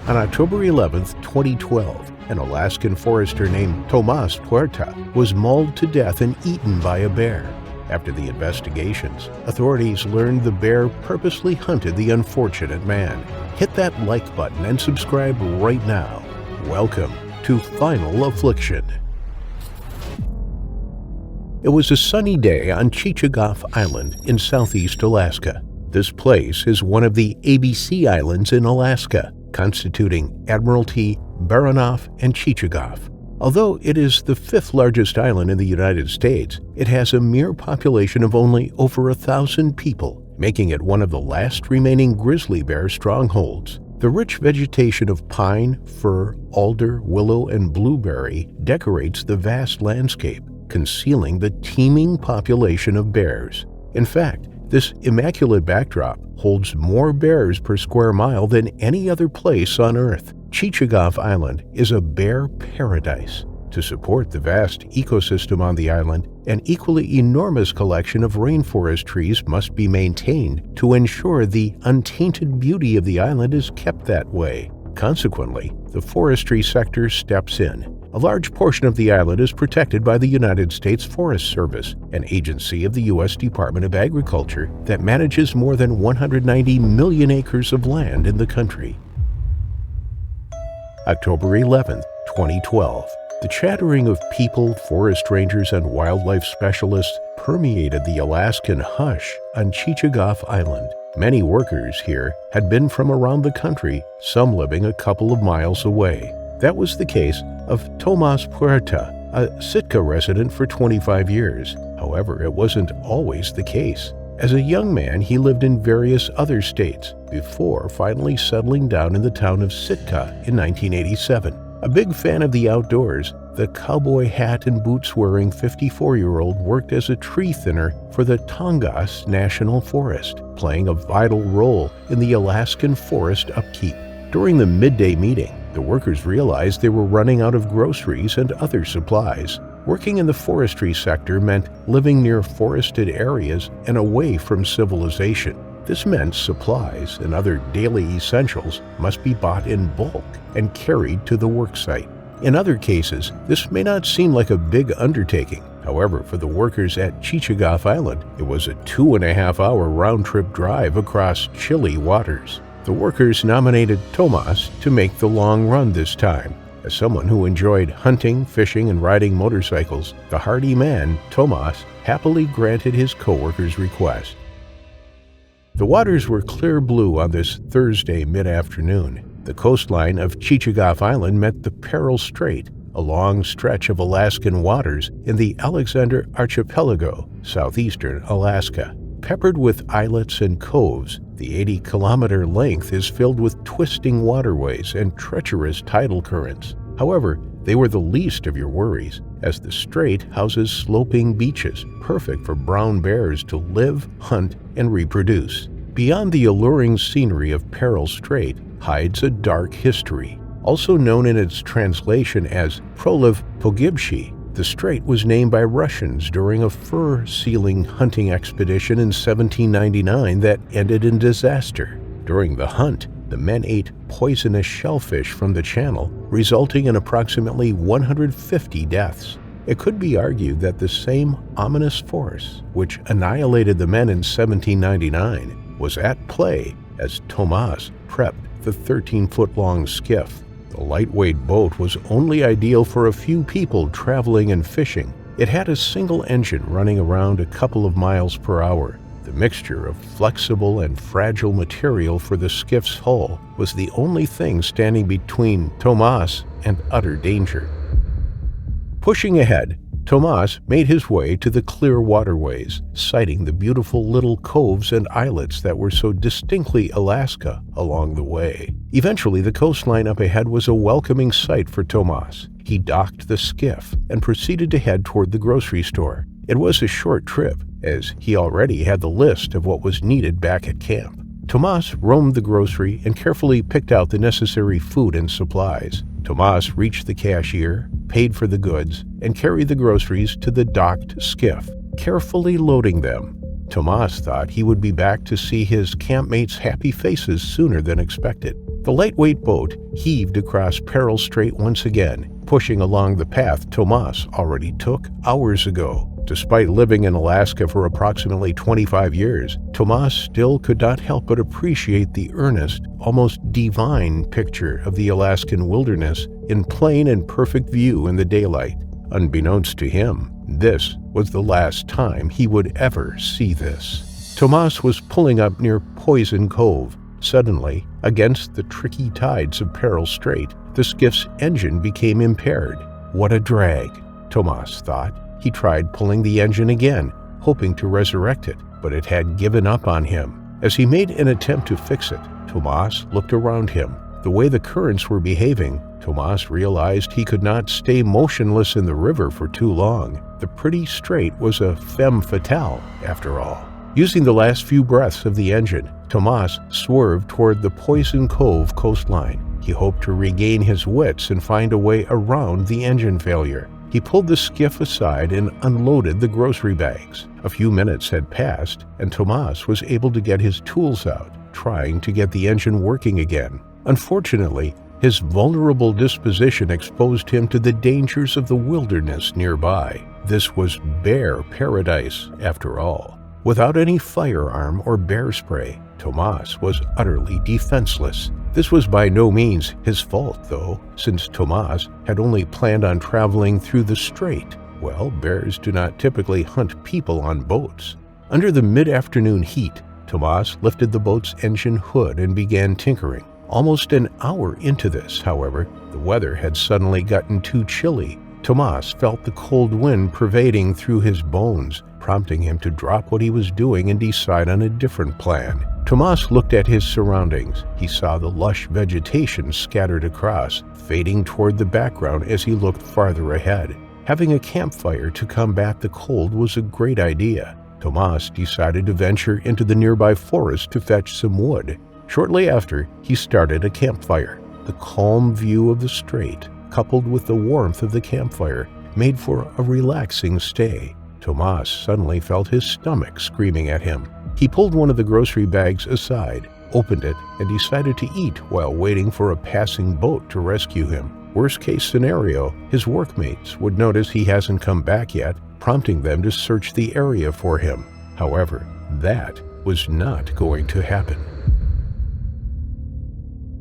On October 11, 2012, an Alaskan forester named Tomas Puerta was mauled to death and eaten by a bear. After the investigations, authorities learned the bear purposely hunted the unfortunate man. Hit that like button and subscribe right now. Welcome to Final Affliction. It was a sunny day on Chichagof Island in southeast Alaska. This place is one of the ABC Islands in Alaska, constituting Admiralty, Baranof, and Chichagof. Although it is the fifth largest island in the United States, it has a mere population of only over 1,000 people, making it one of the last remaining grizzly bear strongholds. The rich vegetation of pine, fir, alder, willow, and blueberry decorates the vast landscape, concealing the teeming population of bears. In fact, this immaculate backdrop holds more bears per square mile than any other place on Earth. Chichagof Island is a bear paradise. To support the vast ecosystem on the island, an equally enormous collection of rainforest trees must be maintained to ensure the untainted beauty of the island is kept that way. Consequently, the forestry sector steps in. A large portion of the island is protected by the United States Forest Service, an agency of the U.S. Department of Agriculture that manages more than 190 million acres of land in the country. October 11, 2012. The chattering of people, forest rangers, and wildlife specialists permeated the Alaskan hush on Chichagof Island. Many workers here had been from around the country, some living a couple of miles away. That was the case of Tomas Puerta, a Sitka resident for 25 years. However, it wasn't always the case. As a young man, he lived in various other states before finally settling down in the town of Sitka in 1987. A big fan of the outdoors, the cowboy hat and boots-wearing 54-year-old worked as a tree thinner for the Tongass National Forest, playing a vital role in the Alaskan forest upkeep. During the midday meeting, the workers realized they were running out of groceries and other supplies. Working in the forestry sector meant living near forested areas and away from civilization. This meant supplies and other daily essentials must be bought in bulk and carried to the worksite. In other cases, this may not seem like a big undertaking. However, for the workers at Chichagof Island, it was a 2.5-hour round-trip drive across chilly waters. The workers nominated Tomas to make the long run this time. As someone who enjoyed hunting, fishing, and riding motorcycles, the hardy man, Tomas, happily granted his co-workers' request. The waters were clear blue on this Thursday mid-afternoon. The coastline of Chichagof Island met the Peril Strait, a long stretch of Alaskan waters in the Alexander Archipelago, southeastern Alaska. Peppered with islets and coves, the 80-kilometer length is filled with twisting waterways and treacherous tidal currents. However, they were the least of your worries, as the strait houses sloping beaches, perfect for brown bears to live, hunt, and reproduce. Beyond the alluring scenery of Peril Strait hides a dark history. Also known in its translation as Proliv Pogibshi, the strait was named by Russians during a fur-sealing hunting expedition in 1799 that ended in disaster. During the hunt, the men ate poisonous shellfish from the channel, resulting in approximately 150 deaths. It could be argued that the same ominous force, which annihilated the men in 1799, was at play as Tomas prepped the 13-foot-long skiff. The lightweight boat was only ideal for a few people traveling and fishing. It had a single engine running around a couple of miles per hour. The mixture of flexible and fragile material for the skiff's hull was the only thing standing between Tomas and utter danger. Pushing ahead, Tomas made his way to the clear waterways, sighting the beautiful little coves and islets that were so distinctly Alaska along the way. Eventually, the coastline up ahead was a welcoming sight for Tomas. He docked the skiff and proceeded to head toward the grocery store. It was a short trip, as he already had the list of what was needed back at camp. Tomas roamed the grocery and carefully picked out the necessary food and supplies. Tomas reached the cashier, paid for the goods, and carried the groceries to the docked skiff, carefully loading them. Tomas thought he would be back to see his campmates' happy faces sooner than expected. The lightweight boat heaved across Peril Strait once again, pushing along the path Tomas already took hours ago. Despite living in Alaska for approximately 25 years, Tomas still could not help but appreciate the earnest, almost divine picture of the Alaskan wilderness in plain and perfect view in the daylight. Unbeknownst to him, this was the last time he would ever see this. Tomas was pulling up near Poison Cove. Suddenly, against the tricky tides of Peril Strait, the skiff's engine became impaired. What a drag, Tomas thought. He tried pulling the engine again, hoping to resurrect it, but it had given up on him. As he made an attempt to fix it, Tomas looked around him. The way the currents were behaving, Tomas realized he could not stay motionless in the river for too long. The pretty strait was a femme fatale, after all. Using the last few breaths of the engine, Tomas swerved toward the Poison Cove coastline. He hoped to regain his wits and find a way around the engine failure. He pulled the skiff aside and unloaded the grocery bags. A few minutes had passed, and Tomas was able to get his tools out, trying to get the engine working again. Unfortunately, his vulnerable disposition exposed him to the dangers of the wilderness nearby. This was bear paradise, after all. Without any firearm or bear spray, Tomas was utterly defenseless. This was by no means his fault, though, since Tomas had only planned on traveling through the strait. Well, bears do not typically hunt people on boats. Under the mid-afternoon heat, Tomas lifted the boat's engine hood and began tinkering. Almost an hour into this, however, the weather had suddenly gotten too chilly. Tomas felt the cold wind pervading through his bones, prompting him to drop what he was doing and decide on a different plan. Tomas looked at his surroundings. He saw the lush vegetation scattered across, fading toward the background as he looked farther ahead. Having a campfire to combat the cold was a great idea. Tomas decided to venture into the nearby forest to fetch some wood. Shortly after, he started a campfire. The calm view of the strait, coupled with the warmth of the campfire, made for a relaxing stay. Tomas suddenly felt his stomach screaming at him. He pulled one of the grocery bags aside, opened it, and decided to eat while waiting for a passing boat to rescue him. Worst case scenario, his workmates would notice he hasn't come back yet, prompting them to search the area for him. However, that was not going to happen.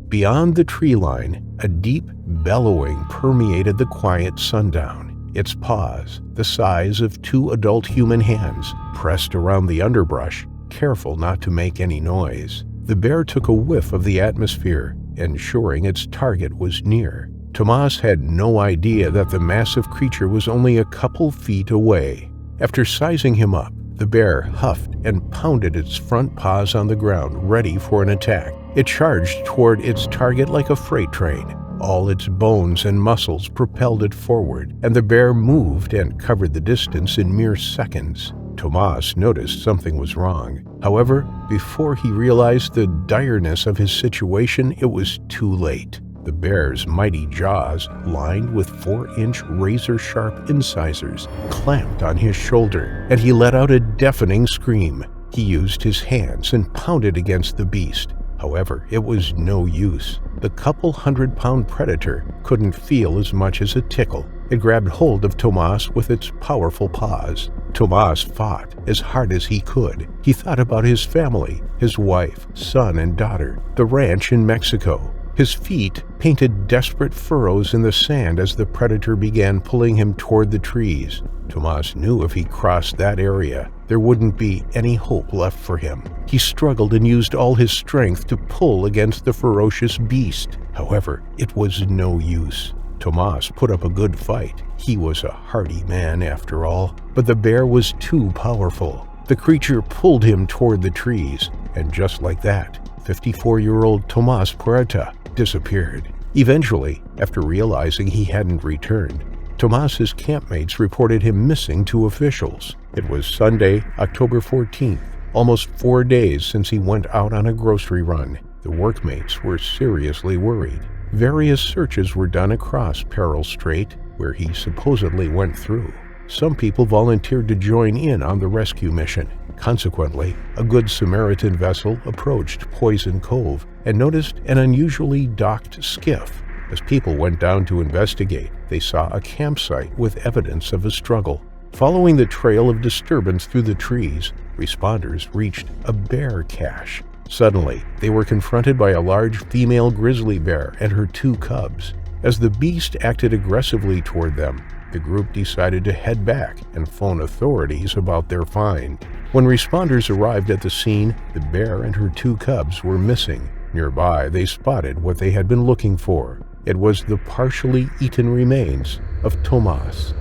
Beyond the tree line, a deep bellowing permeated the quiet sundown. Its paws, the size of 2 adult human hands, pressed around the underbrush, careful not to make any noise. The bear took a whiff of the atmosphere, ensuring its target was near. Tomas had no idea that the massive creature was only a couple feet away. After sizing him up, the bear huffed and pounded its front paws on the ground, ready for an attack. It charged toward its target like a freight train. All its bones and muscles propelled it forward, and the bear moved and covered the distance in mere seconds. Tomas noticed something was wrong. However, before he realized the direness of his situation, it was too late. The bear's mighty jaws, lined with 4-inch razor-sharp incisors, clamped on his shoulder, and he let out a deafening scream. He used his hands and pounded against the beast. However, it was no use. The couple 100-pound predator couldn't feel as much as a tickle. It grabbed hold of Tomas with its powerful paws. Tomas fought as hard as he could. He thought about his family, his wife, son, and daughter, the ranch in Mexico. His feet painted desperate furrows in the sand as the predator began pulling him toward the trees. Tomas knew if he crossed that area, there wouldn't be any hope left for him. He struggled and used all his strength to pull against the ferocious beast. However, it was no use. Tomas put up a good fight. He was a hardy man after all, but the bear was too powerful. The creature pulled him toward the trees, and just like that, 54-year-old Tomas Puerta disappeared. Eventually, after realizing he hadn't returned, Tomas's campmates reported him missing to officials. It was Sunday, October 14th, almost 4 days since he went out on a grocery run. The workmates were seriously worried. Various searches were done across Peril Strait, where he supposedly went through. some people volunteered to join in on the rescue mission. Consequently, a Good Samaritan vessel approached Poison Cove and noticed an unusually docked skiff. As people went down to investigate, they saw a campsite with evidence of a struggle. Following the trail of disturbance through the trees, responders reached a bear cache. Suddenly, they were confronted by a large female grizzly bear and her 2 cubs. As the beast acted aggressively toward them, the group decided to head back and phone authorities about their find. When responders arrived at the scene, the bear and her 2 cubs were missing. Nearby, they spotted what they had been looking for. It was the partially eaten remains of Tomas.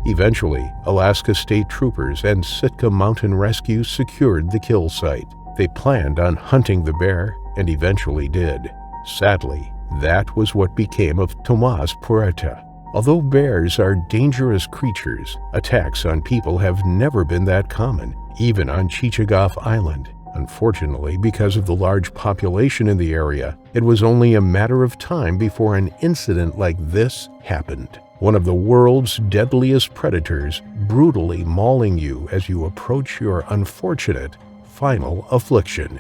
Eventually, Alaska State Troopers and Sitka Mountain Rescue secured the kill site. They planned on hunting the bear and eventually did. Sadly, that was what became of Tomas Puerta. Although bears are dangerous creatures, attacks on people have never been that common, even on Chichagof Island. Unfortunately, because of the large population in the area, it was only a matter of time before an incident like this happened. One of the world's deadliest predators brutally mauling you as you approach your unfortunate final affliction.